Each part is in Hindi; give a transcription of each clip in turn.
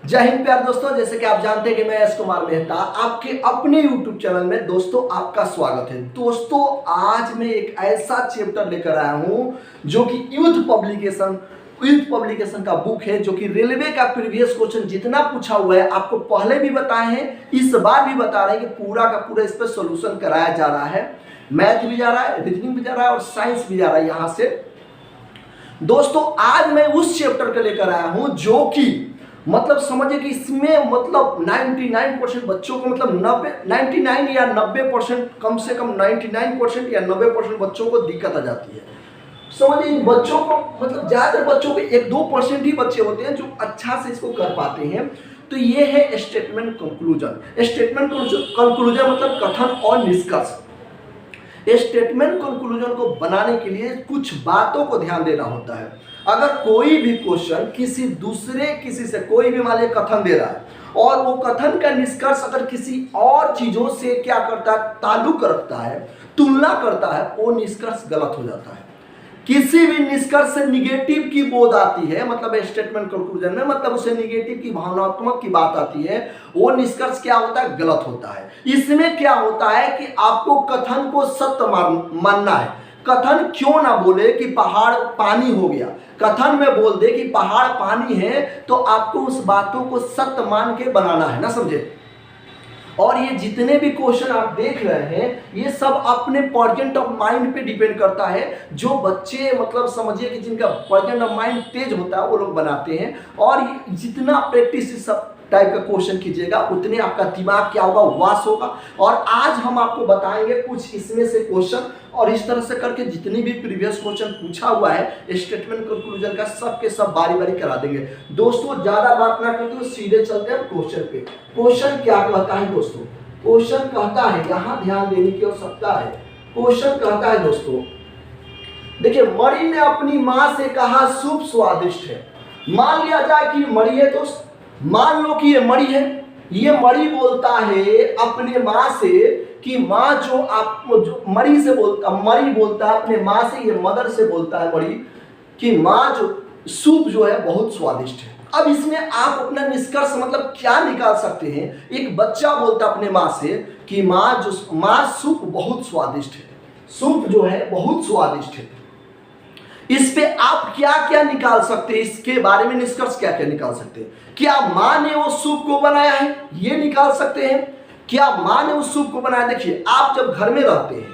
जय हिंद प्यार दोस्तों। जैसे कि आप जानते हैं कि मैं एस कुमार मेहता आपके अपने YouTube चैनल में दोस्तों आपका स्वागत है। दोस्तों आज मैं एक ऐसा चैप्टर लेकर आया हूं जो कि यूथ पब्लिकेशन का बुक है, जो कि रेलवे का प्रीवियस क्वेश्चन जितना पूछा हुआ है आपको पहले भी बताए हैं, इस बार भी बता रहे हैं कि पूरा का पूरा इस पर सोल्यूशन कराया जा रहा है। मैथ भी जा रहा है, रीजनिंग भी जा रहा है और साइंस भी जा रहा है। यहाँ से दोस्तों आज मैं उस चैप्टर को लेकर आया हूं जो कि मतलब समझिए कि इसमें मतलब 99% बच्चों को मतलब 99 या 90%, कम से कम 99% या 90% बच्चों को दिक्कत आ जाती है। समझिए बच्चों को मतलब ज़्यादातर बच्चों के 1-2% ही बच्चे होते हैं जो अच्छा से इसको कर पाते हैं। तो ये है स्टेटमेंट कंक्लूजन। स्टेटमेंट कंक्लूजन मतलब कथन और निष्कर्ष। स्टेटमेंट कंक्लूजन को बनाने के लिए कुछ बातों को ध्यान देना होता है। अगर कोई भी क्वेश्चन किसी से कोई भी मान लीजिए कथन दे रहा है और वो कथन का निष्कर्ष अगर किसी और चीजों से क्या करता है, ताल्लुक रखता है, तुलना करता है, वो निष्कर्ष गलत हो जाता है। किसी भी निष्कर्ष से निगेटिव की बोध आती है, मतलब स्टेटमेंट कंक्लूजन में मतलब उसे निगेटिव की भावनात्मक की बात आती है, वो निष्कर्ष क्या होता है, गलत होता है। इसमें क्या होता है कि आपको कथन को सत्य मानना है। कथन क्यों ना बोले कि पहाड़ पानी हो गया, कथन में बोल दे कि पहाड़ पानी है, तो आपको उस बातों को सत्य मान के बनाना है ना, समझे। और ये जितने भी क्वेश्चन आप देख रहे हैं ये सब अपने प्रेजेंट ऑफ माइंड पे डिपेंड करता है। जो बच्चे मतलब समझिए कि जिनका प्रेजेंट ऑफ माइंड तेज होता है वो लोग बनाते हैं। और जितना प्रैक्टिस इस सब टाइप का क्वेश्चन कीजिएगा उतने आपका दिमाग क्या होगा, वास होगा। और आज हम आपको बताएंगे कुछ इसमें से क्वेश्चन, और इस तरह से करके जितनी भी प्रीवियस क्वेश्चन पूछा हुआ है स्टेटमेंट कंक्लूजन का सब के सब बारी बारी करा देंगे। दोस्तों ज्यादा बात ना करते हुए सीधे चलते हैं क्वेश्चन पे। क्वेश्चन क्या कहता है दोस्तों? क्वेश्चन कहता है, यहाँ ध्यान देने की आवश्यकता है। क्वेश्चन कहता है दोस्तों, देखिए, मरी ने अपनी माँ से कहा सूप स्वादिष्ट है। मान लिया जाए कि मरी है दोस्त, मान लो कि ये मरी है। ये मरी बोलता है अपने माँ से कि माँ जो मरी बोलता है अपने माँ से, ये मदर से बोलता है मरी कि माँ जो सूप जो है बहुत स्वादिष्ट है। अब इसमें आप अपना निष्कर्ष मतलब क्या निकाल सकते हैं? एक बच्चा बोलता अपने माँ से कि माँ सूप बहुत स्वादिष्ट है, सूप जो है बहुत स्वादिष्ट है। इस पे आप क्या क्या निकाल सकते हैं, इसके बारे में निष्कर्ष क्या क्या निकाल सकते हैं? क्या माँ ने वो सूप को बनाया है, ये निकाल सकते हैं। क्या माँ ने उस सूप को बनाया? देखिए, आप जब घर में रहते हैं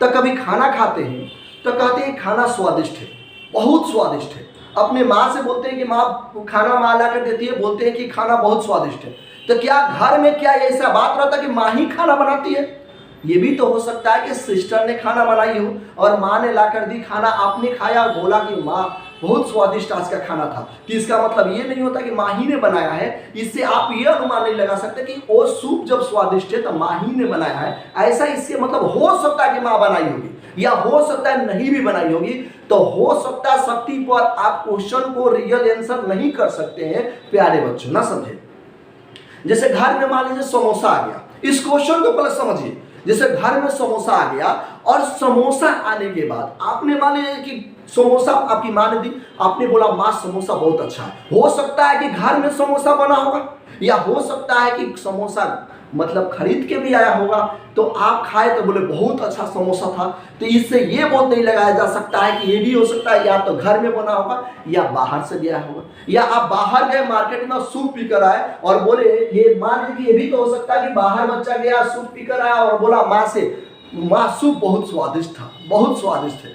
तो कभी खाना खाते हैं तो कहते हैं खाना स्वादिष्ट है, बहुत स्वादिष्ट है। अपने माँ से बोलते हैं कि माँ खाना माँ ला कर देती है, बोलते हैं कि खाना बहुत स्वादिष्ट है। तो क्या घर में क्या ऐसा बात रहता है कि माँ ही खाना बनाती है? ये भी तो हो सकता है कि सिस्टर ने खाना बनाई हो और माँ ने ला कर दी खाना, आपने खाया और बोला कि माँ बहुत स्वादिष्ट आज का खाना था। कि इसका मतलब ये नहीं होता कि माँ ही ने बनाया है। इससे आप ये अनुमान नहीं लगा सकते कि वो सूप जब स्वादिष्ट है तो माँ ही ने बनाया है, ऐसा इससे मतलब हो सकता है कि माँ बनाई होगी या हो सकता है नहीं भी बनाई होगी। तो हो सकता है शक्ति पर आप क्वेश्चन को रियल आंसर नहीं कर सकते हैं प्यारे बच्चों, ना समझे। जैसे घर में मान लीजिए समोसा आ गया, इस क्वेश्चन को पहले समझिए। जैसे घर में समोसा आ गया और समोसा आने के बाद आपने मान लीजिए कि समोसा आपकी माँ ने दी, आपने बोला माँ समोसा बहुत अच्छा है। हो सकता है कि घर में समोसा बना होगा या हो सकता है कि समोसा मतलब खरीद के भी आया होगा, तो आप खाए तो बोले बहुत अच्छा समोसा था। तो इससे ये बोध नहीं लगाया जा सकता है कि ये भी हो सकता है या तो घर में बना होगा या बाहर से गया होगा, या आप बाहर गए मार्केट में सूप पीकर आए और बोले, ये मान लीजिए ये भी तो हो सकता है कि बाहर बच्चा गया सूप पीकर आया और बोला माँ से, माँ सूप बहुत स्वादिष्ट था, बहुत स्वादिष्ट है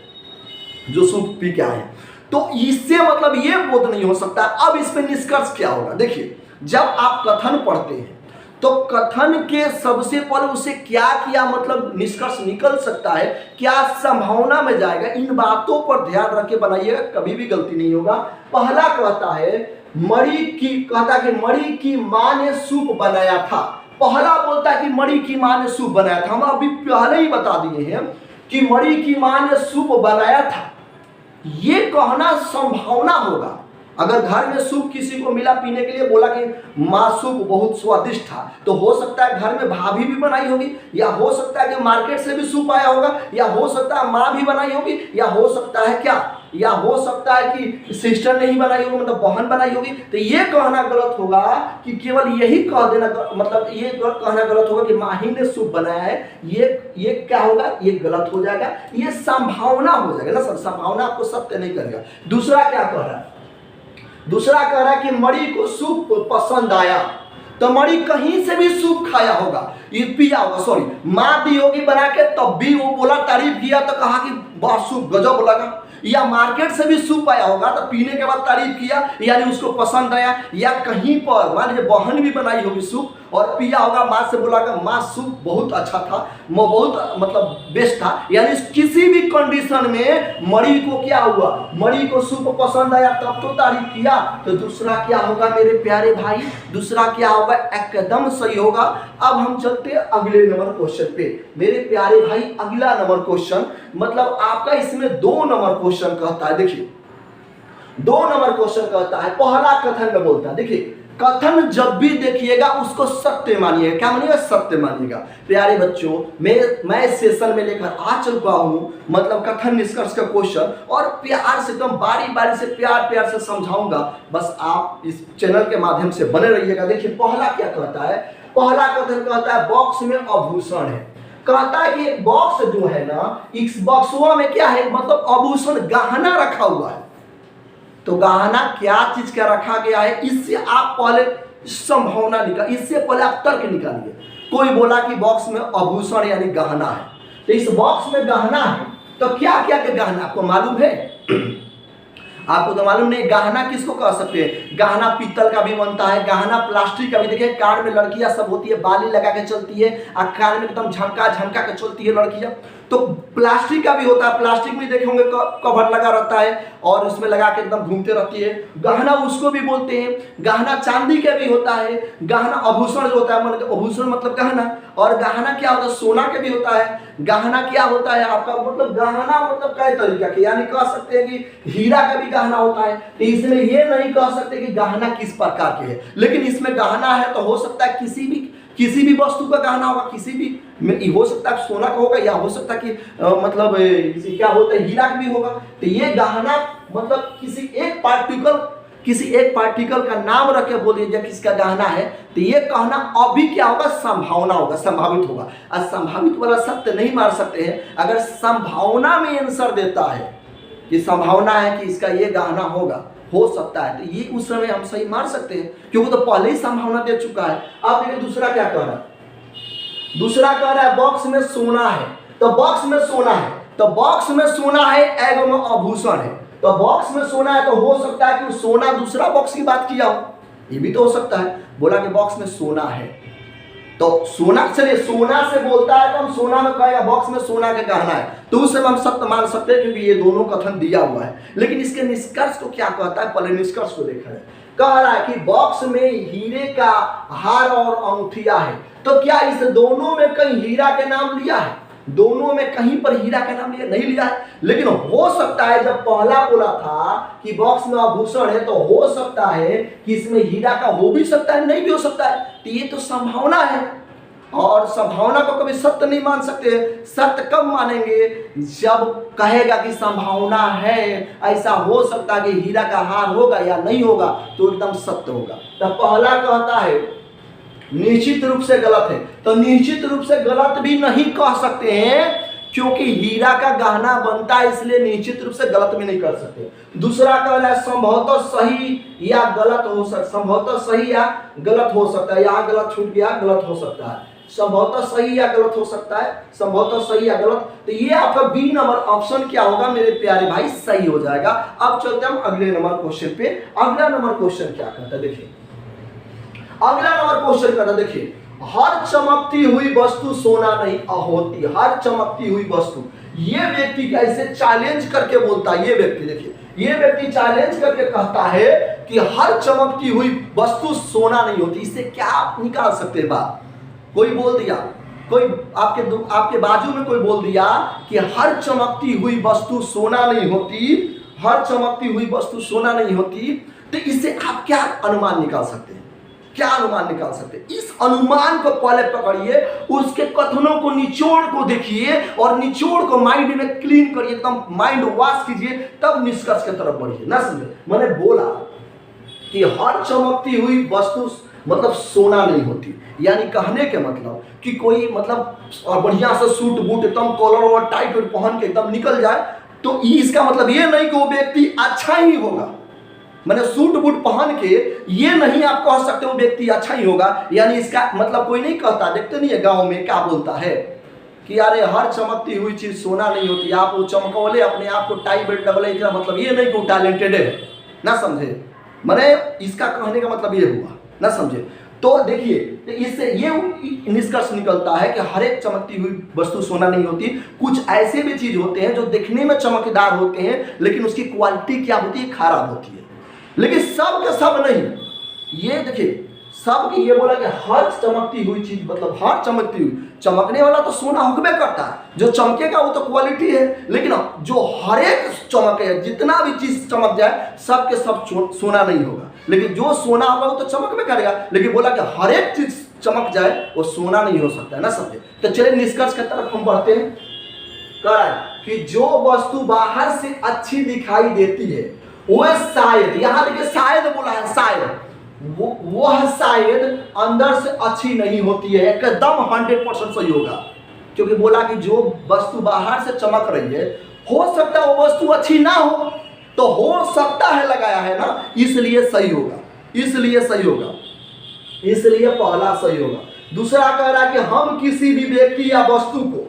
जो सूप पी के आए। तो इससे मतलब ये बोध नहीं हो सकता। अब इस पे निष्कर्ष क्या होगा? देखिए, जब आप कथन पढ़ते हैं तो कथन के सबसे पहले उसे क्या किया मतलब निष्कर्ष निकल सकता है, क्या संभावना में जाएगा, इन बातों पर ध्यान रख के बनाइएगा, कभी भी गलती नहीं होगा। पहला कहता है मरी की माँ ने सूप बनाया था। पहला बोलता है कि मरी की माँ ने सूप बनाया था। हम अभी पहले ही बता दिए हैं कि मरी की माँ ने सूप बनाया था, ये कहना संभावना होगा। अगर घर में सूप किसी को मिला पीने के लिए, बोला कि माँ सूप बहुत स्वादिष्ट था, तो हो सकता है घर में भाभी भी बनाई होगी, या हो सकता है कि मार्केट से भी सूप आया होगा, या हो सकता है माँ भी बनाई होगी, या हो सकता है क्या या हो सकता है कि सिस्टर नहीं बनाई होगी, मतलब बहन बनाई होगी। तो ये कहना गलत होगा कि केवल यही कह देना, मतलब ये कहना गलत होगा कि माही ने शुभ बनाया है, ये क्या होगा, ये गलत हो जाएगा, ये संभावना हो जाएगा ना सर, संभावना आपको सत्य नहीं करेगा। दूसरा क्या कह रहा है, दूसरा कह रहा है कि मणि को सूप पसंद आया, तो मणि कहीं से भी सूप खाया होगा, ये पिया होगा, सॉरी माँ दी होगी बना के, तब भी वो बोला, तारीफ किया तो कहा कि वाह सूप गजब लगा। या मार्केट से भी सूप आया होगा तो पीने के बाद तारीफ किया, यानी उसको पसंद आया। या कहीं पर मान लीजिए बहन भी बनाई होगी सूप और पिया होगा, माँ से बोला कि माँ सूप बहुत अच्छा था, बहुत मतलब बेस्ट था, यानी किसी भी कंडीशन में मणि को क्या हुआ, मणि को सूप पसंद आया तब तो तारीफ किया। तो दूसरा क्या होगा मेरे प्यारे भाई, दूसरा क्या होगा, एकदम सही होगा। अब हम चलते हैं अगले नंबर क्वेश्चन पे मेरे प्यारे भाई। अगला नंबर क्वेश्चन मतलब आपका इसमें 2 नंबर क्वेश्चन कहता है। देखिए 2 नंबर क्वेश्चन कहता है, पहला कथन में बोलता है, देखिए कथन जब भी देखिएगा उसको सत्य मानिएगा। क्या मानिएगा, सत्य मानिएगा। प्यारे बच्चों मैं इस सेशन में लेकर आ चुका हूं, मतलब कथन निष्कर्ष का क्वेश्चन, और प्यार से एकदम बारी बारी से प्यार से समझाऊंगा, बस आप इस चैनल के माध्यम से बने रहिएगा। देखिए पहला क्या कहता है, पहला कथन कहता है बॉक्स में आभूषण है। कहता है कि एक बॉक्स जो है ना, इस बॉक्सवा में क्या है, मतलब आभूषण गहना रखा हुआ है। तो गहना क्या चीज का रखा गया है, इससे आप पहले संभावना निकाल, इससे पहले आप तर्क निकालिए। कोई बोला कि बॉक्स में आभूषण यानी गहना है, तो इस बॉक्स में गहना है, तो क्या क्या के गहना आपको मालूम है? आपको तो मालूम नहीं। गहना किसको कह सकते हैं, गहना पीतल का भी बनता है, गहना प्लास्टिक का भी। देखिए कान में लड़कियां सब होती है, बाली लगा के चलती है, और कान में एकदम झमका के चलती है लड़कियां, तो प्लास्टिक का भी होता है। प्लास्टिक में देखे होंगे कवर लगा रहता है और उसमें लगा के एकदम घूमते रहती है, गहना उसको भी बोलते हैं। गहना चांदी का भी होता है, गहना आभूषण जो होता है, मतलब आभूषण मतलब गहना, और गहना क्या होता है, सोना के भी होता है। गहना क्या होता है आपका, मतलब गहना मतलब कई तरीका के, यानी कह सकते हैं कि हीरा का भी गहना होता है। तो इसमें ये नहीं कह सकते कि गहना किस प्रकार के है, लेकिन इसमें गहना है तो हो सकता है किसी भी वस्तु का गहना होगा, किसी भी हो सकता है सोना का होगा, या हो सकता है कि मतलब क्या होता है हीरा का भी होगा। तो ये गहना मतलब किसी एक पार्टिकल का नाम रख के बोलिए जब किसका गहना है, तो ये कहना अभी क्या होगा, संभावना होगा, संभावित होगा। और संभावित वाला सत्य नहीं मार सकते हैं। अगर संभावना में आंसर देता है कि संभावना है कि इसका ये गहना होगा, हो सकता है, तो ये उस समय हम सही मार सकते हैं, क्योंकि तो पहले ही संभावना दे चुका है। अब देखिए दूसरा क्या कह रहा है, दूसरा कह रहा है बॉक्स में सोना है, तो बॉक्स में सोना है, तो बॉक्स में सोना है, एगो में आभूषण है, तो बॉक्स में सोना है, तो हो सकता है कि सोना दूसरा बॉक्स की बात किया हो, ये भी तो हो सकता है। बोला कि बॉक्स में सोना है, तो सोना, चलिए सोना से बोलता है तो हम सोना में कहेगा बॉक्स में सोना का गहना है, तो उस समय हम सत्य मान सकते हैं, क्योंकि ये दोनों कथन दिया हुआ है। लेकिन इसके निष्कर्ष को क्या कहता है, पहले निष्कर्ष को देखा है। कह रहा है कि बॉक्स में हीरे का हार और अंगूठिया है, तो क्या इस दोनों में कहीं हीरा के नाम लिया है? दोनों में कहीं पर हीरा का नाम नहीं लिया है। लेकिन हो सकता है जब पहला बोला था कि बॉक्स में आभूषण है, तो हो सकता है कि इसमें हीरा का हो भी सकता है, नहीं भी हो सकता है। तो ये तो संभावना है, और संभावना को कभी सत्य नहीं मान सकते। सत्य कब मानेंगे, जब कहेगा कि संभावना है, ऐसा हो सकता है कि हीरा का हार होगा या नहीं होगा, तो एकदम सत्य होगा। तो पहला कहता है निश्चित रूप से गलत है, तो निश्चित रूप से गलत भी नहीं कह सकते हैं, क्योंकि हीरा का गहना बनता है, इसलिए निश्चित रूप से गलत भी नहीं कर सकते। दूसरा कह रहा है संभवतः सही या गलत हो सकता, संभवतः सही या गलत हो सकता है, यहाँ गलत छूट गया, गलत हो सकता है, संभवतः सही या गलत हो सकता है, संभवतः सही या गलत। तो ये आपका बी नंबर ऑप्शन क्या होगा मेरे प्यारे भाई, सही हो जाएगा। अब चलते हम अगले नंबर क्वेश्चन पे। अगला नंबर क्वेश्चन क्या कहता है, देखिए अगला नंबर क्वेश्चन कहता है, देखिए हर चमकती हुई वस्तु सोना नहीं होती, हर चमकती हुई वस्तु। ये व्यक्ति कैसे चैलेंज करके बोलता है, ये व्यक्ति देखिए, ये व्यक्ति चैलेंज करके कहता है कि हर चमकती हुई वस्तु सोना नहीं होती। इससे क्या आप निकाल सकते हैं बात? कोई बोल दिया, कोई आपके बाजू में कोई बोल दिया कि हर चमकती हुई वस्तु सोना नहीं होती, हर चमकती हुई वस्तु सोना नहीं होती, तो इससे आप क्या अनुमान निकाल सकते हैं? क्या अनुमान निकाल सकते हैं? इस अनुमान को पहले पकड़िए, उसके कथनों को निचोड़ को देखिए और निचोड़ को माइंड में क्लीन करिए, एकदम माइंड वॉश कीजिए, तब निष्कर्ष की तरफ बढ़िए। ना समझे? मैंने बोला कि हर चमकती हुई वस्तु मतलब सोना नहीं होती, यानी कहने के मतलब कि कोई मतलब बढ़िया से सूट बूट एकदम कॉलर और टाइट पहन के एकदम निकल जाए तो इसका मतलब ये नहीं कि वो व्यक्ति अच्छा ही होगा। मैंने सूट बूट पहन के ये नहीं आप कह सकते वो व्यक्ति अच्छा ही होगा, यानी इसका मतलब कोई नहीं कहता, देखते नहीं है गांव में क्या बोलता है कि यार हर चमकती हुई चीज सोना नहीं होती, आप वो चमकौले अपने आप को टाई बेल्ट लगले, इसका मतलब ये नहीं कि वो टैलेंटेड है। ना समझे? मैंने इसका कहने का मतलब ये हुआ। ना समझे? तो देखिए इससे ये निष्कर्ष निकलता है कि हर एक चमकती हुई वस्तु सोना नहीं होती। कुछ ऐसे भी चीज होते हैं जो दिखने में चमकदार होते हैं लेकिन उसकी क्वालिटी क्या होती है? खराब होती है। लेकिन सब के सब नहीं। ये देखिए सब की ये बोला कि हर चमकती हुई चीज मतलब हर चमकती हुई, चमकने वाला तो सोना होकबे करता है, जो चमकेगा वो तो क्वालिटी है, लेकिन जो हर एक चमके जितना भी चीज चमक जाए सब के सब सोना नहीं होगा, लेकिन जो सोना होगा वो तो चमकबे करेगा। लेकिन बोला कि हर एक चीज चमक जाए वो सोना नहीं हो सकता है। ना समझे? तो चलिए निष्कर्ष की तरफ हम बढ़ते हैं। कह रहा है कि जो वस्तु बाहर से अच्छी दिखाई देती है वो शायद, यहां देखिए शायद बोला है, शायद वो शायद अंदर से अच्छी नहीं होती है। एकदम 100% सही होगा, क्योंकि बोला कि जो वस्तु बाहर से चमक रही है हो सकता है वो वस्तु अच्छी ना हो, तो हो सकता है लगाया है ना, इसलिए सही होगा, इसलिए सही होगा, इसलिए पहला सही होगा। दूसरा कह रहा है कि हम किसी भी व्यक्ति या वस्तु को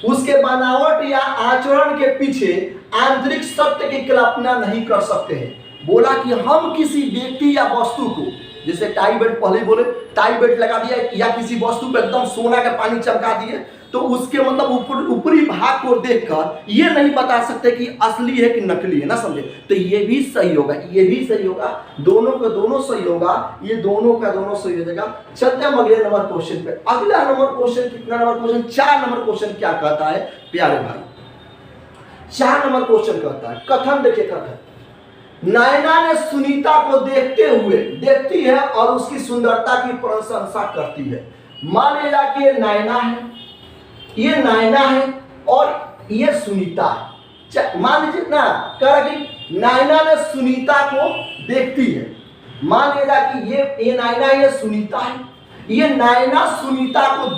उसके बनावट या आचरण के पीछे आंतरिक सत्य की कल्पना नहीं कर सकते हैं। बोला कि हम किसी व्यक्ति या वस्तु को, जैसे टाई बेल्ट पहले बोले, टाई बेल्ट लगा दिया या किसी वस्तु पर एकदम सोना का पानी चमका दिए तो उसके मतलब ऊपरी भाग को देखकर ये नहीं बता सकते कि असली है कि नकली है। ना समझे? तो ये भी सही होगा, ये भी सही होगा, दोनों का दोनों सही होगा, ये दोनों का दोनों सही हो जाएगा। चलते हम अगले नंबर क्वेश्चन पे। अगला नंबर क्वेश्चन कितना नंबर क्वेश्चन? 4 नंबर क्वेश्चन क्या कहता है प्यारे भाई? 4 नंबर क्वेश्चन कहता है, कथन देखिए कथन, नैना ने सुनीता को देखती है और उसकी सुंदरता की प्रशंसा करती है। मान लीजिए कि ये नैना है, ये नैना है और ये सुनीता है। मान लीजिए ना कह रहा कि नैना ने सुनीता को देखती है, मान लीजिए कि ये नैना ये सुनीता है, ये नैना सुनीता को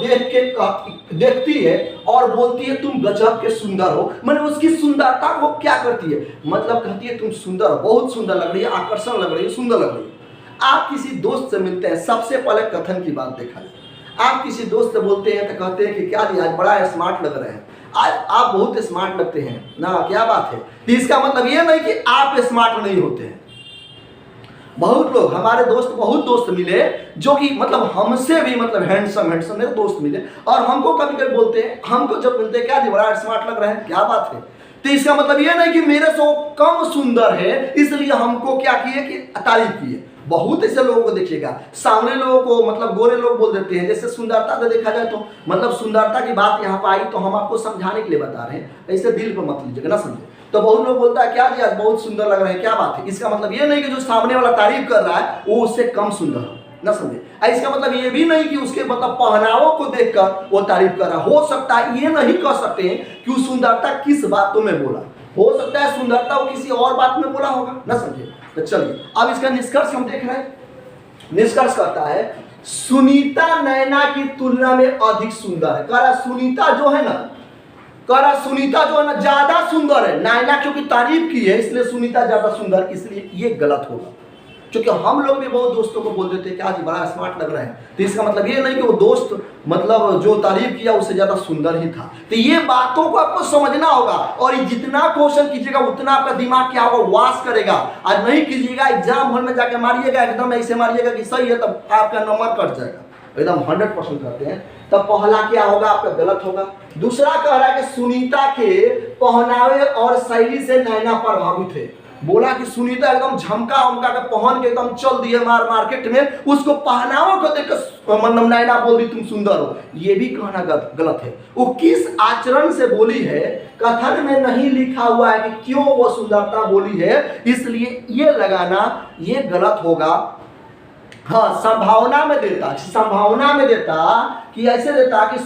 देखती है और बोलती है तुम गजब के सुंदर हो। मैंने उसकी सुंदरता को क्या करती है? मतलब कहती है तुम सुंदर हो, बहुत सुंदर लग रही है, आकर्षण लग रही है, सुंदर लग रही है। आप किसी दोस्त से मिलते हैं, सबसे पहले कथन की बात देखा जाए, आप किसी दोस्त से बोलते हैं तो कहते हैं कि क्या जी आज बड़ा स्मार्ट लग रहे हैं, आज आप बहुत स्मार्ट लगते हैं ना, क्या बात है? तो इसका मतलब ये नहीं कि आप स्मार्ट नहीं होते हैं। बहुत लोग हमारे दोस्त, बहुत दोस्त मिले जो कि मतलब हमसे भी मतलब हैंडसम मेरे दोस्त मिले और हमको कभी कभी बोलते हैं, हमको जब मिलते हैं क्या जी बड़ा स्मार्ट लग रहा है, क्या बात है? तो इसका मतलब ये नहीं कि मेरे से वो कम सुंदर है इसलिए हमको क्या किए कि तारीफ किए। बहुत ऐसे लोगों को देखिएगा, सामने लोगों को मतलब गोरे लोग बोल देते हैं, जैसे सुंदरता से देखा जाए तो मतलब सुंदरता की बात यहाँ पर आई तो हम आपको समझाने के लिए बता रहे हैं, ऐसे दिल पर मत लीजिएगा। ना समझे? तो बहुत लोग बोलता है क्या जी आज बहुत सुंदर लग रहे हैं, क्या बात है? इसका मतलब ये नहीं कि जो सामने वाला तारीफ कर रहा है वो उससे कम सुंदर हो। ना समझे? इसका मतलब ये भी नहीं कि उसके मतलब पहनावों को देखकर वो तारीफ कर रहा है। हो सकता है ये नहीं कह सकते हैं कि वो सुंदरता किस बातों में बोला, हो सकता है सुंदरता वो किसी और बात में बोला होगा। ना समझे? तो चलिए अब इसका निष्कर्ष हम देख रहे हैं। निष्कर्ष कहता है सुनीता नैना की तुलना में अधिक सुंदर है। कह रहा सुनीता जो है ना, ज्यादा सुंदर है। नैना क्योंकि तारीफ की है इसलिए सुनीता ज्यादा सुंदर, इसलिए ये गलत होगा। क्योंकि हम लोग भी बहुत दोस्तों को बोल देते हैं कि आज बड़ा स्मार्ट लग रहा है, तो इसका मतलब ये नहीं कि वो दोस्त मतलब जो तारीफ किया उससे ज्यादा सुंदर ही था। तो ये बातों को आपको समझना होगा और जितना क्वेश्चन कीजिएगा उतना आपका दिमाग क्या होगा, वाश करेगा। आज नहीं कीजिएगा एग्जाम हॉल में जाके मारिएगा, एकदम ऐसे मारिएगा कि सही है तब आपका नंबर कट जाएगा, एकदम 100% करते हैं तब पहला क्या होगा आपका गलत होगा। दूसरा कह रहा है कि सुनीता के पहनावे और शैली से नैना प्रभावित है। बोला कि सुनीता एकदम झमका उमका के पहन के एकदम चल दी है मार्केट में, उसको पहनावा को देखकर मतलब नैना बोल दी तुम सुंदर हो, ये भी कहना गलत है। वो किस आचरण से बोली है कथन में नहीं लिखा हुआ है कि क्यों वो सुंदरता बोली है, इसलिए ये लगाना ये गलत होगा। हाँ, संभावना में देता, संभावना में देता कि ऐसे देता कि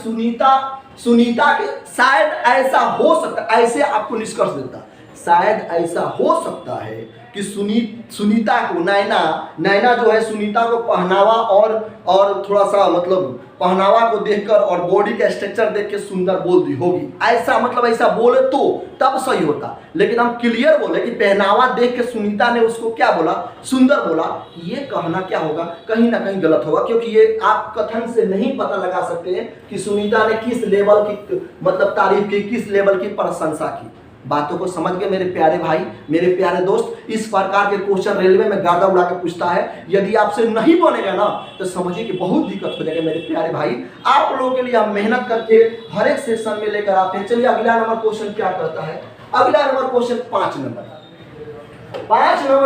सुनीता के शायद ऐसा हो सकता, ऐसे आपको निष्कर्ष देता, शायद ऐसा हो सकता है कि सुनीता को नैना जो है सुनीता को पहनावा और थोड़ा सा मतलब पहनावा को देखकर और बॉडी का स्ट्रक्चर देख के सुंदर बोल दी होगी, ऐसा मतलब ऐसा बोले तो तब सही होता। लेकिन हम क्लियर बोले कि पहनावा देख के सुनीता ने उसको क्या बोला, सुंदर बोला, ये कहना क्या होगा, कहीं ना कहीं गलत होगा, क्योंकि ये आप कथन से नहीं पता लगा सकते हैं कि सुनीता ने किस लेवल की मतलब तारीफ की, किस लेवल की प्रशंसा की। बातों को समझ के मेरे प्यारे भाई, मेरे प्यारे दोस्त, इस प्रकार के क्वेश्चन रेलवे में गर्दा उड़ा के पूछता है, यदि आपसे नहीं बनेगा ना तो समझिए कि बहुत दिक्कत हो जाएगा मेरे प्यारे भाई। आप लोगों के लिए हम मेहनत करके हर एक सेशन में लेकर आते हैं। चलिए अगला नंबर क्वेश्चन क्या कहता है, अगला नंबर क्वेश्चन 5 नंबर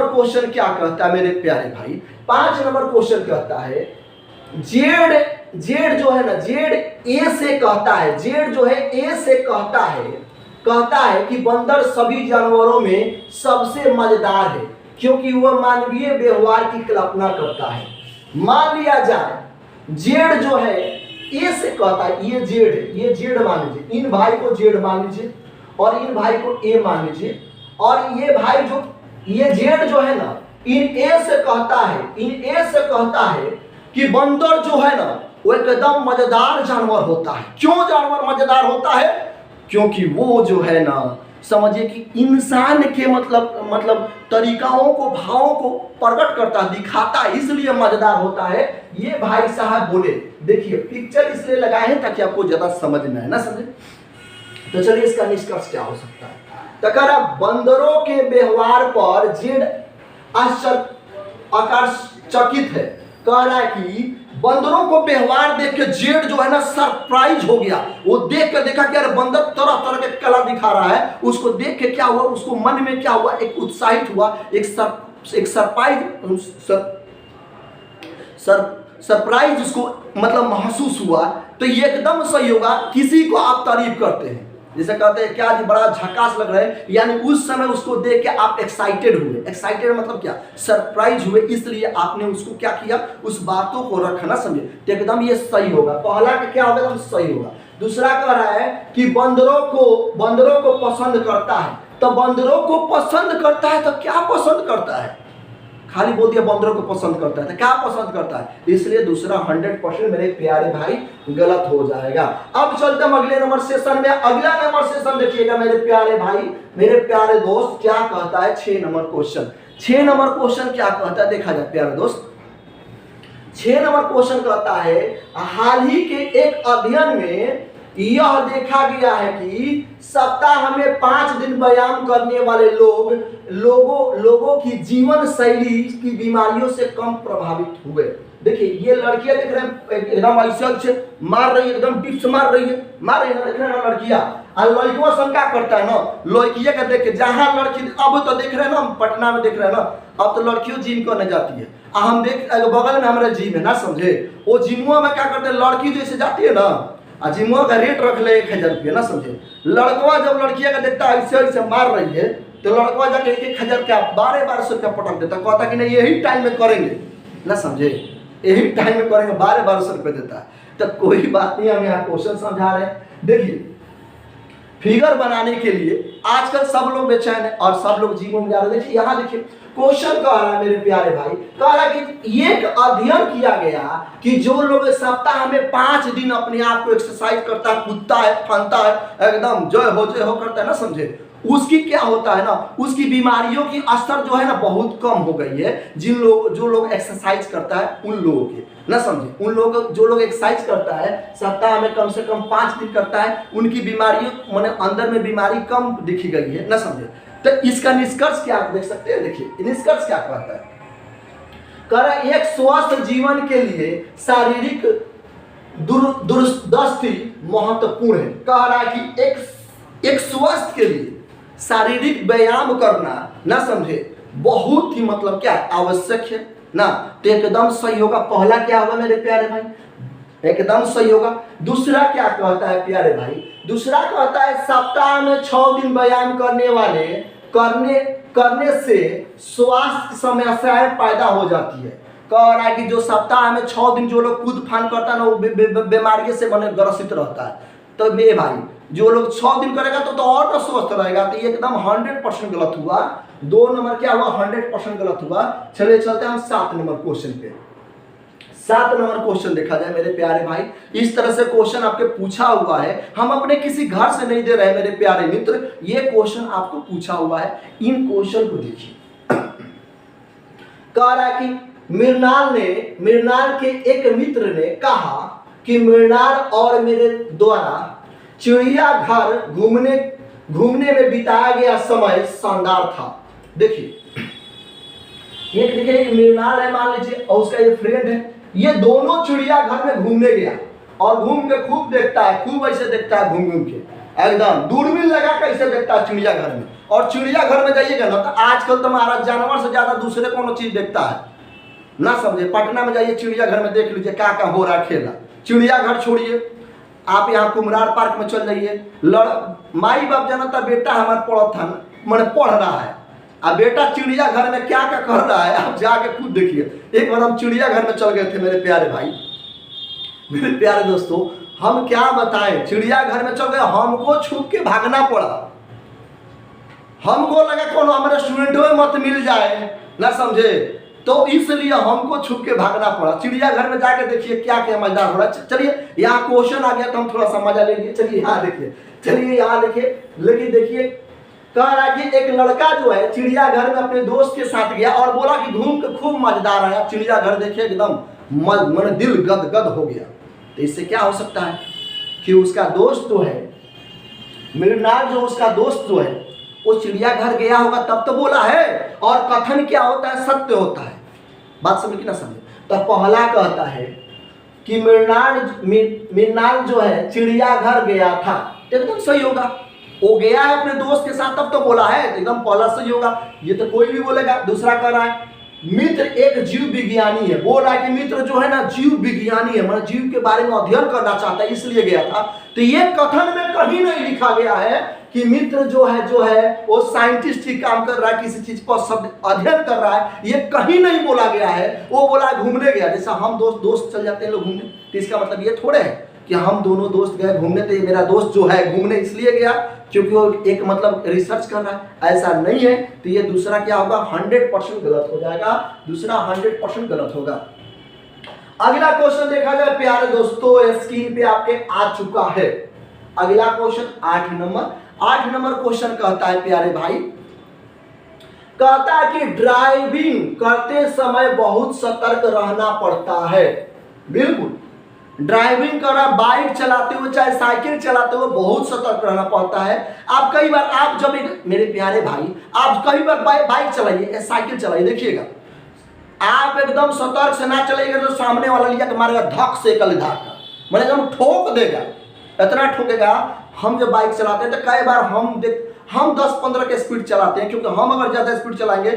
क्वेश्चन क्या कहता है मेरे प्यारे भाई, 5 नंबर क्वेश्चन कहता है जेड जो है ना, जेड ए से कहता है, जेड जो है ए से कहता है कि बंदर सभी जानवरों में सबसे मजेदार है क्योंकि वह मानवीय व्यवहार की कल्पना करता है। मान लिया जाए जेड जो है ए से कहता है, ये जेड है, ये जेड मान लीजिए, इन भाई को जेड मान लीजिए और इन भाई को ए मान लीजिए, और ये भाई जो ये जेड जो है ना इन ए से कहता है कि बंदर जो है ना वो एकदम मजेदार जानवर होता है। क्यों जानवर मजेदार होता है? क्योंकि वो जो है ना समझिए कि इंसान के मतलब तरीकाओं को, भावों को प्रकट करता, दिखाता, इसलिए मजेदार होता है। ये भाई साहब बोले, देखिए पिक्चर इसलिए लगाए हैं ताकि आपको ज्यादा समझ में आए ना, समझे। तो चलिए इसका निष्कर्ष क्या हो सकता है, तो कह रहा बंदरों के व्यवहार पर जेड आश्चर्यचकित है। कह रहा है कि बंदरों को व्यवहार देख के जेड जो है ना सरप्राइज हो गया। वो देख कर देखा कि अरे बंदर तरह तरह के कला दिखा रहा है, उसको देख के क्या हुआ, उसको मन में क्या हुआ, एक उत्साहित हुआ, एक सरप्राइज उसको मतलब महसूस हुआ। तो ये एकदम सही होगा, किसी को आप तारीफ करते हैं, जैसे कहते हैं क्या जी बड़ा झकास लग रहा है, यानी उस समय उसको देख के आप एक्साइटेड हुए। एक्साइटेड मतलब क्या, सरप्राइज हुए, इसलिए आपने उसको क्या किया, उस बातों को रखना, समझे। तो एकदम ये सही होगा, पहला का क्या होगा, एकदम सही होगा। दूसरा कह रहा है कि बंदरों को पसंद करता है। तो बंदरों को पसंद करता है तो क्या पसंद करता है, खाली बोल दिया बंदरों को पसंद करता है, तो क्या पसंद करता है, इसलिए दूसरा 100% मेरे प्यारे भाई गलत हो जाएगा। अब चलते हम अगले नंबर सेशन में। अगला नंबर सेशन देखिएगा मेरे प्यारे भाई, मेरे प्यारे दोस्त, क्या कहता है 6 नंबर क्वेश्चन। 6 नंबर क्वेश्चन क्या कहता है, देखा जाए प्यारे दोस्त। 6 नंबर क्वेश्चन कहता है हाल ही के एक अध्ययन में यह देखा गया है कि सप्ताह में 5 दिन व्यायाम करने वाले लोगों की जीवन शैली की बीमारियों से कम प्रभावित हुए। देखिए ये लड़कियां देख रहे हैं एकदम ऐसे मार रही है, एकदम टिप्स मार रही है ना, देख रहे हैं ना लड़कियां। और लड़कियों शंका करता है ना, लड़कियां का देख के जहां लड़की, अब तो देख रहे हैं ना पटना में देख रहे हैं ना, अब तो लड़कियों जिम करने जाती है। हम देख बगल में हमारा जिम है ना, समझे, वो जिमुआ में क्या करते हैं, लड़की जैसे जाती है ना, जिमुआ का रेट रख ले 1000 रुपया ना, समझे। लड़कवा जब लड़किया का देखता है ऐसे मार रही है तो लड़कवा जाके 1000 का 1200 रुपया पटक देता, कहता कि नहीं यही टाइम में करेंगे ना, समझे, यही टाइम में करेंगे, 1200 रुपये देता है। तो कोई बात नहीं, हम यहाँ क्वेश्चन समझा रहे हैं। देखिए फिगर बनाने के लिए आजकल सब लोग बेचैन है और सब लोग जिम में जा रहे हैं। देखिए यहाँ देखिए क्वेश्चन कह रहा है मेरे प्यारे भाई, कह रहा है कि एक अध्ययन किया गया कि जो लोग सप्ताह में 5 दिन अपने आप को एक्सरसाइज करता है, कूदता है, फनता है, एकदम जय हो करता है ना, समझे, उसकी क्या होता है ना, उसकी बीमारियों की असर जो है ना बहुत कम हो गई है। जो लोग एक्सरसाइज करता है उन लोगों के ना, समझे, उन लोग जो लोग एक्सरसाइज करता है सप्ताह में कम से कम 5 दिन करता है, उनकी बीमारियों माने अंदर में बीमारी कम दिखी गई है ना, समझे। तो इसका निष्कर्ष क्या आप देख सकते हैं, देखिए निष्कर्ष क्या कहता है, कह रहा है एक स्वस्थ जीवन के लिए शारीरिक दूरदृष्टि महत्वपूर्ण है। कह रहा है कि एक स्वस्थ के लिए शारीरिक व्यायाम करना ना, समझे, बहुत ही मतलब क्या आवश्यक है ना। तो एकदम सही होगा, पहला क्या होगा मेरे प्यारे भाई, एकदम सही होगा। दूसरा क्या कहता है प्यारे भाई, दूसरा कहता है सप्ताह में 6 दिन व्यायाम करने से स्वास्थ्य समस्याएं पैदा हो जाती है। कह रहा है कि जो सप्ताह में 6 दिन जो लोग कूद फान करता है ना, वो बीमारी से बने ग्रसित रहता है। तो बे भाई जो लोग 6 दिन करेगा तो और तो स्वस्थ रहेगा। तो ये एकदम 100% गलत हुआ। 2 नंबर क्या हुआ, 100% गलत हुआ। चलिए चलते हैं हम 7 नंबर क्वेश्चन पे। 7 नंबर क्वेश्चन देखा जाए मेरे प्यारे भाई, इस तरह से क्वेश्चन आपके पूछा हुआ है। हम अपने किसी घर से नहीं दे रहे मेरे प्यारे मित्र, ये क्वेश्चन आपको पूछा हुआ है। इन क्वेश्चन को देखिए। कह रहा है कि मृणाल के एक मित्र ने कहा कि मृणाल और मेरे द्वारा चिड़ियाघर घूमने में बिताया गया समय शानदार था। देखिए एक मृणाल है मान लीजिए, और उसका एक फ्रेंड है। ये दोनों चिड़ियाघर में घूमने गया और घूम के खूब देखता है, खूब ऐसे देखता है, घूम के एकदम दूरबीन लगा कैसे देखता है चिड़ियाघर में। और चिड़ियाघर में जाइएगा ना तो आजकल तो महाराज जानवर से ज्यादा दूसरे कोनो चीज देखता है ना, समझे। पटना में जाइए चिड़ियाघर में देख लीजिए क्या क्या हो रहा है खेला। चिड़ियाघर छोड़िए, आप यहाँ कुमरार पार्क में चल जाइए। माई बाप जानता बेटा हमारा पढ़ रहा है, अब बेटा चिड़ियाघर में क्या क्या कर रहा है आप जाके खुद देखिए। एक बार हम चिड़ियाघर में चल गए थे मेरे प्यारे भाई, मेरे प्यारे दोस्तों, हम क्या बताएं, चिड़ियाघर में चल गए, हमको छुप के भागना पड़ा। हमको लगा कौन हमारे स्टूडेंटों में मत मिल जाए ना, समझे, तो इसलिए हमको छुप के भागना पड़ा। चिड़ियाघर में जाके देखिए क्या क्या मजेदार हो रहा है। चलिए यहाँ क्वेश्चन आ गया तो हम थोड़ा सा मजा लेंगे। चलिए यहाँ देखिए, चलिए यहाँ देखिए, लेकिन देखिए कह रहा है कि एक लड़का जो है चिड़ियाघर में अपने दोस्त के साथ गया और बोला कि घूम के खूब मजेदार आया। चिड़ियाघर देखिए एकदम मन दिल गद हो गया। तो इससे क्या हो सकता है कि उसका दोस्त जो है मृणाल, जो उसका दोस्त जो है वो चिड़ियाघर गया होगा तब तो बोला है। और कथन क्या होता है, सत्य होता है। बात समझ की ना समझे। तो पहला कहता है कि मृणाल जो है चिड़ियाघर गया था, एकदम सही होगा। वो गया है अपने दोस्त के साथ तब तो बोला है, एकदम पहला सही होगा, ये तो कोई भी बोलेगा। दूसरा कह रहा है मित्र एक जीव विज्ञानी है, बोल रहा है कि मित्र जो है ना जीव विज्ञानी है, मतलब जीव के बारे में अध्ययन करना चाहता है इसलिए गया था। तो ये कथन में कहीं नहीं लिखा गया है कि मित्र जो है वो साइंटिस्ट ही काम कर रहा है, किसी चीज पर शब्द अध्ययन कर रहा है, ये कहीं नहीं बोला गया है। वो बोला घूमने गया, जैसा हम दोस्त चल जाते हैं लोग घूमने, तो इसका मतलब ये थोड़े है कि हम दोनों दोस्त गए घूमने, तो ये मेरा दोस्त जो है घूमने इसलिए गया क्योंकि वो एक मतलब रिसर्च कर रहा है, ऐसा नहीं है। तो ये दूसरा क्या होगा, 100% गलत हो जाएगा। दूसरा 100% गलत होगा। अगला क्वेश्चन देखा जाए प्यारे दोस्तों, स्क्रीन पे आपके आ चुका है। अगला क्वेश्चन 8 नंबर क्वेश्चन कहता है प्यारे भाई, कहता है कि ड्राइविंग करते समय बहुत सतर्क रहना पड़ता है। बिल्कुल, ड्राइविंग कर रहा, बाइक चलाते हुए चाहे साइकिल चलाते हुए बहुत सतर्क रहना पड़ता है। आप कई बार आप जब मेरे प्यारे भाई आप कई बार बाइक चलाइए, साइकिल चलाइए, देखिएगा आप एकदम सतर्क से ना चलाइएगा तो सामने वाला लिया के मारेगा धक से कल धाक, मैंने एकदम ठोक देगा, इतना ठोकेगा। हम जब बाइक चलाते हैं तो कई बार हम 10-15 के स्पीड चलाते हैं, क्योंकि हम अगर ज्यादा स्पीड चलाएंगे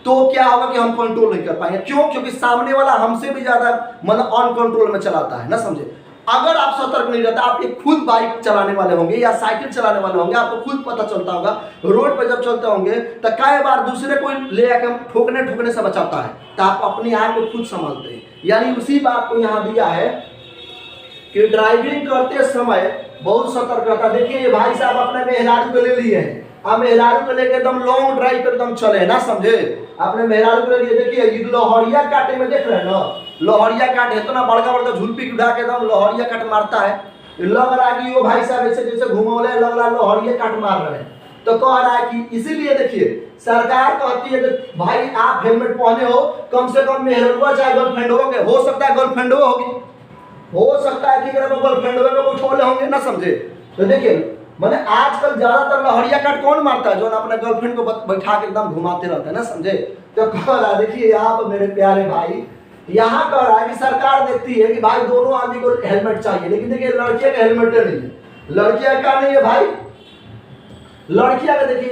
तो क्या होगा कि हम कंट्रोल नहीं कर पाएंगे। क्यों? क्योंकि सामने वाला हमसे भी ज्यादा मतलब ऑन कंट्रोल में चलाता है ना, समझे। अगर आप सतर्क नहीं रहते, आप एक खुद बाइक चलाने वाले होंगे या साइकिल चलाने वाले होंगे, आपको खुद पता चलता होगा रोड पर जब चलते होंगे तो कई बार दूसरे कोई ले आकर ठोकने से बचाता है, तो आप अपनी आंख को खुद संभालते हैं। यानी उसी बात को यहाँ दिया है कि ड्राइविंग करते समय बहुत सतर्क रहता। देखिए ये भाई साहब अपने मेहरारू को ले लिए हैं, आप मेहरारू को लेकर एकदम लॉन्ग ड्राइव पर एकदम चले ना, समझे। आपने मेहरारू को ले लिए, देखिए लोहरिया काटे में देख रहे हैं ना, लोहरिया काट है तो ना बड़का झुलपी उठा के एकदम लोहरिया काट मारता है। लग रहा है कि वो भाई साहब ऐसे जैसे घुमौले लग रहा है लोहरिया काट मार रहे हैं। तो कह रहा है कि इसीलिए देखिए सरकार कहती है कि भाई आप हेलमेट पहने हो, कम से कम मेहरुआ चाहे गर्लफ्रेंड हो सकता है गर्लफ्रेंड होगी, हो सकता है कि अगर गर्लफ्रेंड को छोड़े होंगे ना, समझे। तो देखिए मैंने आजकल ज्यादातर लहरिया काट कौन मारता है, जो अपने गर्लफ्रेंड को बैठा के एकदम घुमाते रहते हैं ना, समझे। तो कह रहा है देखिए यहाँ पर मेरे प्यारे भाई, यहाँ कह रहा है कि सरकार देखती है कि भाई दोनों आदमी को हेलमेट चाहिए, लेकिन देखिए लड़कियां का हेलमेट नहीं है, लड़कियां का नहीं है भाई, लड़कियां का देखिए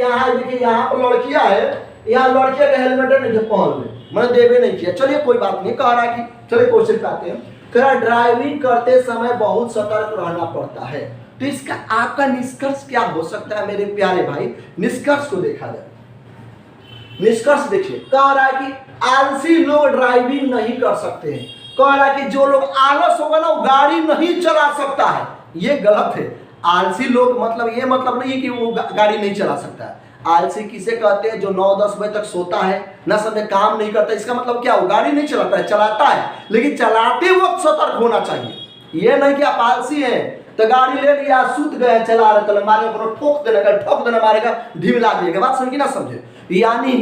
यहाँ पर लड़कियां है, यहाँ लड़कियां का हेलमेट नहीं है पहन में, मैंने देवे नहीं किया। चलिए कोई बात नहीं, कह रहा है कि चलिए क्वेश्चन पे आते हैं। कह रहा ड्राइविंग करते समय बहुत सतर्क रहना पड़ता है। तो इसका आपका निष्कर्ष क्या हो सकता है मेरे प्यारे भाई, निष्कर्ष को देखा जाए। निष्कर्ष देखिए, कह रहा है कि आलसी लोग ड्राइविंग नहीं कर सकते हैं। कह रहा है कि जो लोग आलस होगा ना वो गाड़ी नहीं चला सकता है। ये गलत है। आलसी लोग मतलब ये मतलब नहीं है कि वो गाड़ी नहीं चला सकता है। आलसी किसे कहते हैं? जो 9-10 बजे तक सोता है, ना समय काम नहीं करता। इसका मतलब क्या? वो गाड़ी नहीं चलाता है, चलाता है, लेकिन चलाते वक्त सतर्क होना चाहिए। ये नहीं कि आप आलसी हैं तो गाड़ी ले लिया, सूत गए, चला रहे, तो मारेगा, ठोक देना मारेगा, ढीला दिएगा। बात समझिए ना समझे? यानी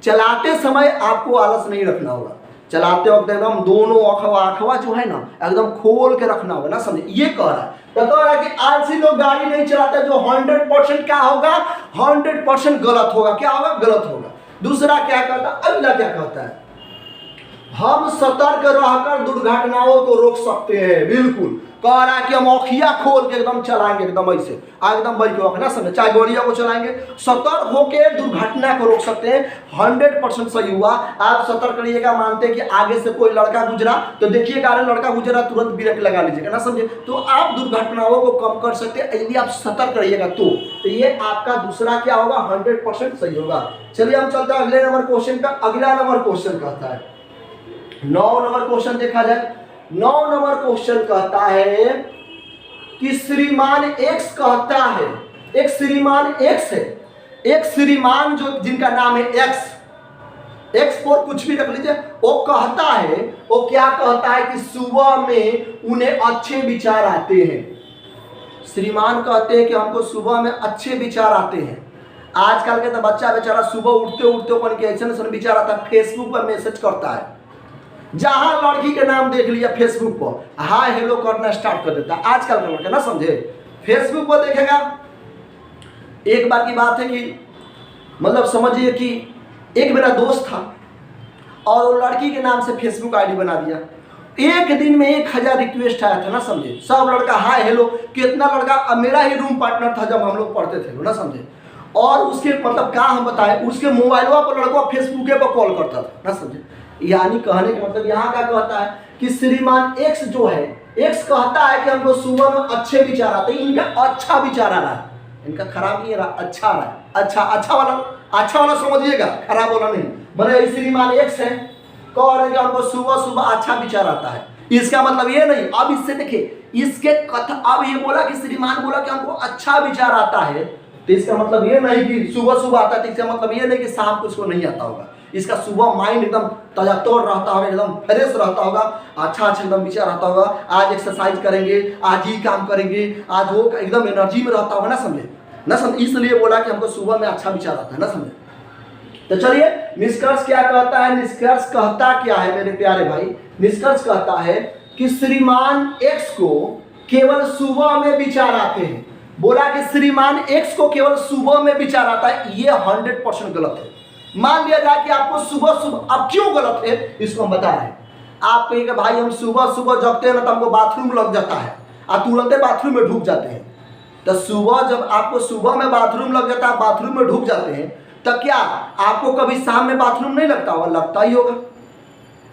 चलाते समय आपको आलस नहीं रखना होगा। चलाते वक्त एकदम दोनों आंखवा जो है ना एकदम खोल के रखना होगा, ना समझे? ये कह रहा है। तो कह रहा है कि आलसी लोग गाड़ी नहीं चलाते, जो 100% क्या होगा? 100% गलत होगा। क्या होगा? गलत होगा। दूसरा क्या कहता है? अगला क्या कहता है? हम सतर्क रहकर दुर्घटनाओं को रोक सकते हैं। बिल्कुल कह रहा है कि हम औखिया खोल के एकदम चलाएंगे, एकदम ऐसे एकदम बड़ी के वक्त, ना समझे? चाहे गोड़िया को चलाएंगे, सतर्क होकर दुर्घटना को रोक सकते हैं। 100% सही हुआ। आप सतर्क रहिएगा, मानते हैं कि आगे से कोई लड़का गुजरा तो देखिए गाड़ी लड़का गुजरा तुरंत ब्रेक लगा लीजिएगा, ना समझे? तो आप दुर्घटनाओं को कम कर सकते हैं यदि आप सतर्क रहिएगा तो ये आपका दूसरा क्या होगा? 100% सही होगा। चलिए हम चलते हैं अगले नंबर क्वेश्चन का। अगला नंबर क्वेश्चन कहता है 9 नंबर क्वेश्चन देखा जाए। 9 नंबर क्वेश्चन कहता है कि श्रीमान एक्स कहता है, एक श्रीमान एक्स है, एक श्रीमान जो जिनका नाम है एक्स फोर कुछ भी रख लीजिए, वो कहता है, वो क्या कहता है कि सुबह में उन्हें अच्छे विचार आते हैं। श्रीमान कहते हैं कि हमको सुबह में अच्छे विचार आते हैं। आजकल के तो बच्चा बेचारा सुबह उठते अपन के ऐसे विचार आता है, फेसबुक पर मैसेज करता है, जहां लड़की के नाम देख लिया फेसबुक पर हाय हेलो करना स्टार्ट कर देता है। आजकल का लड़का, ना समझे? फेसबुक पर देखेगा। एक बार की बात है कि मतलब समझिए कि एक मेरा दोस्त था और वो लड़की के नाम से फेसबुक आईडी बना दिया। एक दिन में 1000 रिक्वेस्ट आया था, ना समझे? सब लड़का हाय हेलो, कितना लड़का, अब मेरा ही रूम पार्टनर था जब हम लोग पढ़ते थे, ना समझे? और उसके मतलब क्या हम बताएं, उसके मोबाइलवा पर लड़का फेसबुक पर कॉल करता था, ना समझे? यानी कहने का मतलब यहाँ क्या कहता है कि श्रीमान एक्स जो है, एक्स कहता है कि हमको सुबह में अच्छे विचार आते हैं। इनका अच्छा विचार आ रहा है, इनका खराब नहीं आ रहा, अच्छा आ रहा है। अच्छा वाला समझिएगा, खराब वाला नहीं। मैंने श्रीमान एक्स है, कह रहे हैं कि हमको सुबह अच्छा विचार आता है। इसका मतलब ये नहीं, अब इससे देखिए इसके कथा, अब ये बोला कि श्रीमान बोला कि हमको अच्छा विचार आता है, तो इसका मतलब ये नहीं कि सुबह आता है। तो इसका मतलब ये नहीं कि शाम को उसको नहीं आता होगा। इसका सुबह माइंड एकदम ताजातौर रहता होगा, एकदम फ्रेश रहता होगा, अच्छा एकदम विचार रहता होगा। आज एक्सरसाइज करेंगे, आज ही काम करेंगे, आज वो एकदम एनर्जी में रहता होगा, ना समझे? ना समझे? इसलिए बोला कि हमको सुबह में अच्छा विचार आता है, ना समझे? तो चलिए निष्कर्ष क्या कहता है? निष्कर्ष कहता क्या है मेरे प्यारे भाई? निष्कर्ष कहता है कि श्रीमान एक्स को केवल सुबह में विचार आते हैं। बोला कि श्रीमान एक्स को केवल सुबह में विचार आता है, ये 100% गलत है। मान लिया जाए कि आपको सुबह, अब क्यों गलत है इसको हम बता रहे हैं। आप कहेंगे भाई हम सुबह जगते हैं ना तो हमको बाथरूम लग जाता है, आप तुरंत बाथरूम में ढुक जाते हैं। तो सुबह जब आपको सुबह में बाथरूम लग जाता है, बाथरूम में ढुक जाते हैं, तो क्या आपको कभी शाम में बाथरूम नहीं लगता होगा? लगता ही होगा।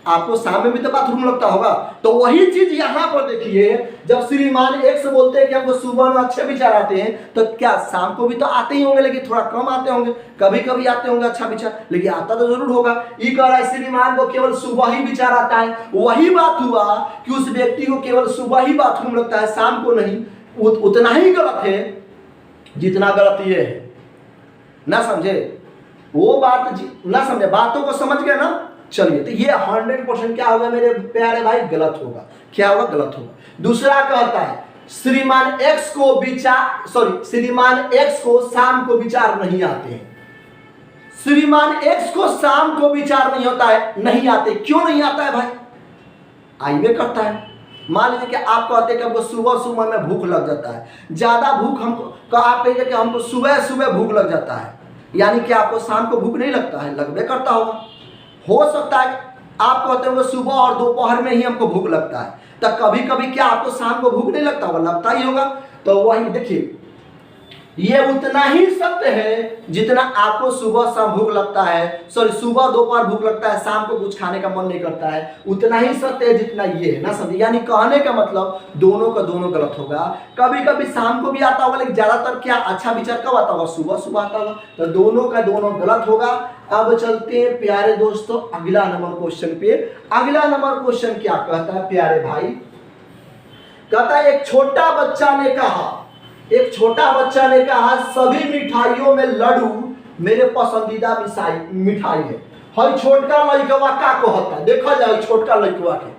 आपको शाम में भी तो बाथरूम लगता होगा। तो वही चीज यहाँ पर देखिए, जब श्रीमान एक्स बोलते हैं कि हमको सुबह में अच्छे विचार आते हैं, तो क्या शाम को भी तो आते ही होंगे, लेकिन थोड़ा कम आते होंगे, कभी कभी आते होंगे अच्छा विचार, लेकिन आता तो जरूर होगा। ये कह रहा है श्रीमान को केवल सुबह ही विचार आता है। वही बात हुआ कि उस व्यक्ति को केवल सुबह ही बाथरूम लगता है, शाम को नहीं। उतना ही गलत है जितना गलत ये है, ना समझे? वो बात ना समझे, बातों को समझ गए ना? चलिए, तो ये 100% क्या होगा मेरे प्यारे भाई? गलत होगा। क्या होगा? गलत होगा। दूसरा कहता है श्रीमान एक्स को शाम को विचार नहीं आते हैं। श्रीमान एक्स को शाम को विचार नहीं होता है, नहीं आते। क्यों नहीं आता है भाई? आइए करता है। मान लीजिए कि आप कहते हैं कि हमको सुबह में भूख लग जाता है, ज्यादा भूख हमको, आप कहेंगे कि हमको सुबह भूख लग जाता है, यानी कि आपको शाम को भूख नहीं लगता है? लगभे करता होगा। हो सकता है आप कहते हो सुबह और दोपहर में ही हमको भूख लगता है, तो कभी कभी क्या आपको शाम को भूख नहीं लगता होगा? लगता ही होगा। तो वही देखिए, ये उतना ही सत्य है जितना आपको सुबह शाम भूख लगता है, सुबह दोपहर भूख लगता है, शाम को कुछ खाने का मन नहीं करता है, उतना ही सत्य है जितना ये है, ना समझे? यानी कहने का मतलब दोनों का दोनों गलत होगा। कभी कभी शाम को भी आता होगा, लेकिन ज्यादातर क्या अच्छा विचार कब आता होगा? सुबह आता होगा। तो दोनों का दोनों गलत होगा। अब चलते हैं प्यारे दोस्तों अगला नंबर क्वेश्चन पे। अगला नंबर क्वेश्चन क्या कहता है प्यारे भाई, कहता है एक छोटा बच्चा ने कहा सभी मिठाइयों में लड्डू मेरे पसंदीदा मिठाई है। हई छोटका लड़कवा का कहता है, देखा जाए छोटका लड़कवा के,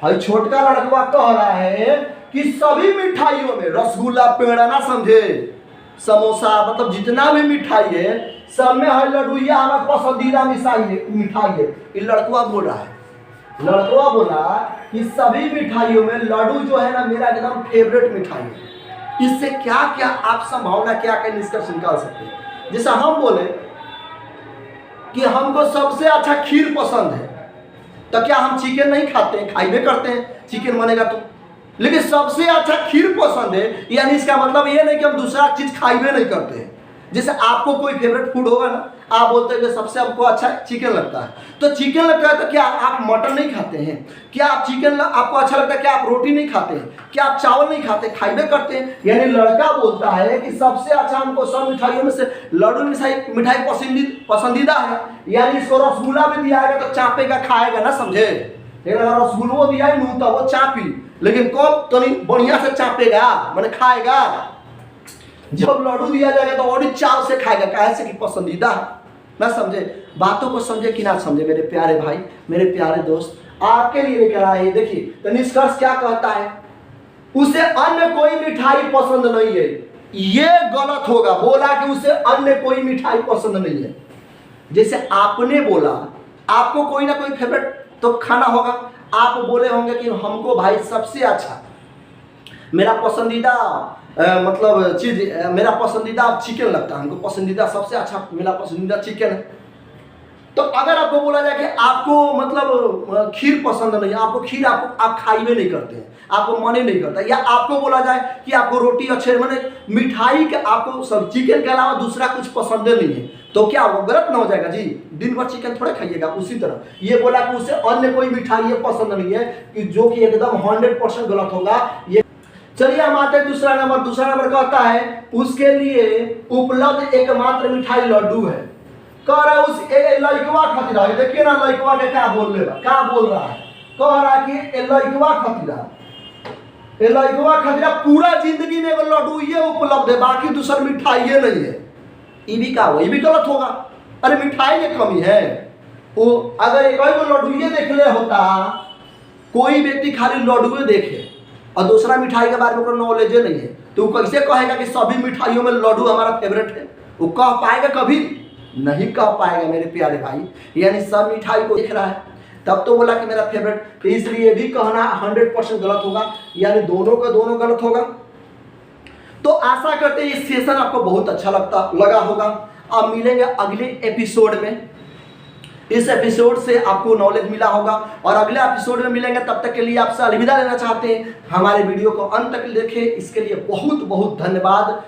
हई छोटका लड़कवा कह रहा है कि सभी मिठाइयों में, रसगुल्ला पेड़ा ना समझे, समोसा मतलब जितना भी मिठाई है सब में हई लड्डूया हमारा पसंदीदा मिठाई है। ये लड़कवा बोल रहा है, लड़कवा बोला कि सभी मिठाइयों में लड्डू जो है ना मेरा एकदम फेवरेट मिठाई है। इससे क्या क्या आप संभावना क्या क्या निष्कर्ष निकाल सकते हैं। जैसा हम बोले कि हमको सबसे अच्छा खीर पसंद है, तो क्या हम चिकन नहीं खाते हैं? खाइबे करते हैं, चिकन बनेगा तो। लेकिन सबसे अच्छा खीर पसंद है, यानी इसका मतलब ये नहीं कि हम दूसरा चीज खाइबे नहीं करते हैं। जैसे आपको कोई फेवरेट फूड होगा ना, आप बोलते हैं कि सबसे हमको अच्छा चिकन लगता है, तो चिकन लगता है तो क्या आप मटन नहीं खाते हैं? क्या आप चिकन आपको अच्छा लगता है? क्या आप रोटी नहीं खाते हैं? क्या आप चावल नहीं खाते? खाइबे करते हैं। यानी लड़का बोलता है कि सबसे अच्छा हमको सब मिठाइयों में से लड्डू मिठाई पसंदीदा है। यानी इसको रसगुल्ला भी दिया है तो चापेगा, खाएगा ना, समझे? लेकिन अगर रसगुल्लो दिया है तो वो चापी, लेकिन कब तो नहीं बढ़िया से चापेगा, मैंने खाएगा। जब लड्डू दिया जाएगा तो और चाव से खाएगा, काहे से कि पसंदीदा ना, समझे? बातों को समझे कि ना समझे मेरे प्यारे भाई, मेरे प्यारे दोस्त, आपके लिए लेकर आए। देखिए तो निष्कर्ष क्या कहता है, उसे अन्य कोई मिठाई पसंद नहीं है। ये गलत होगा, बोला कि उसे अन्य कोई मिठाई पसंद नहीं है। जैसे आपने बोला आपको कोई ना कोई फेवरेट तो खाना होगा, आप बोले होंगे कि हमको भाई सबसे अच्छा मेरा पसंदीदा मतलब चीज, मेरा पसंदीदा चिकन लगता है, हमको पसंदीदा सबसे अच्छा मेरा पसंदीदा चिकन है। तो अगर आपको बोला जाए कि आपको मतलब खीर पसंद नहीं है, आपको खीर आप खाइबे नहीं करते हैं, आपको मन ही नहीं करता, या आपको बोला जाए कि आपको रोटी अच्छे मैंने मिठाई के आपको सब चिकन के अलावा दूसरा कुछ पसंद नहीं है, तो क्या वो गलत ना हो जाएगा जी? दिन भर चिकन थोड़े खाइएगा। उसी तरह ये बोला कि उसे अन्य कोई मिठाई पसंद नहीं है, कि जो कि एकदम 100% गलत होगा। ये चलिए हम आते हैं दूसरा नंबर कहता है उसके लिए उपलब्ध एकमात्र मिठाई लड्डू है। कह रहा है उस लड़कवा खतरा, देखिए ना लड़कवा के क्या बोल रहा है, कह रहा है कि लड़कवा खतरा पूरा जिंदगी में अगर लड्डू ये उपलब्ध है, बाकी दूसरा मिठाई ये नहीं है, ये भी क्या हो, ये भी गलत होगा। अरे मिठाई की कमी है, वो अगर एक लड्डू ये देख ले होता, कोई व्यक्ति खाली लड्डू देखे और दूसरा मिठाई के बारे में कोई नॉलेज नहीं है, तो वो कैसे कहेगा कि सभी मिठाइयों में लड्डू हमारा फेवरेट है? वो कह पाएगा? कभी नहीं कह पाएगा मेरे प्यारे भाई। यानी सब मिठाई को देख रहा है तब तो बोला कि मेरा फेवरेट, तो इसलिए भी कहना 100% गलत होगा, यानी दोनों का दोनों गलत होगा। तो आशा करते हैं ये सेशन आपको बहुत अच्छा लगा होगा। अब मिलेंगे अगले एपिसोड में, इस एपिसोड से आपको नॉलेज मिला होगा, और अगले एपिसोड में मिलेंगे। तब तक के लिए आपसे अलविदा लेना चाहते हैं। हमारे वीडियो को अंत तक देखें, इसके लिए बहुत बहुत धन्यवाद।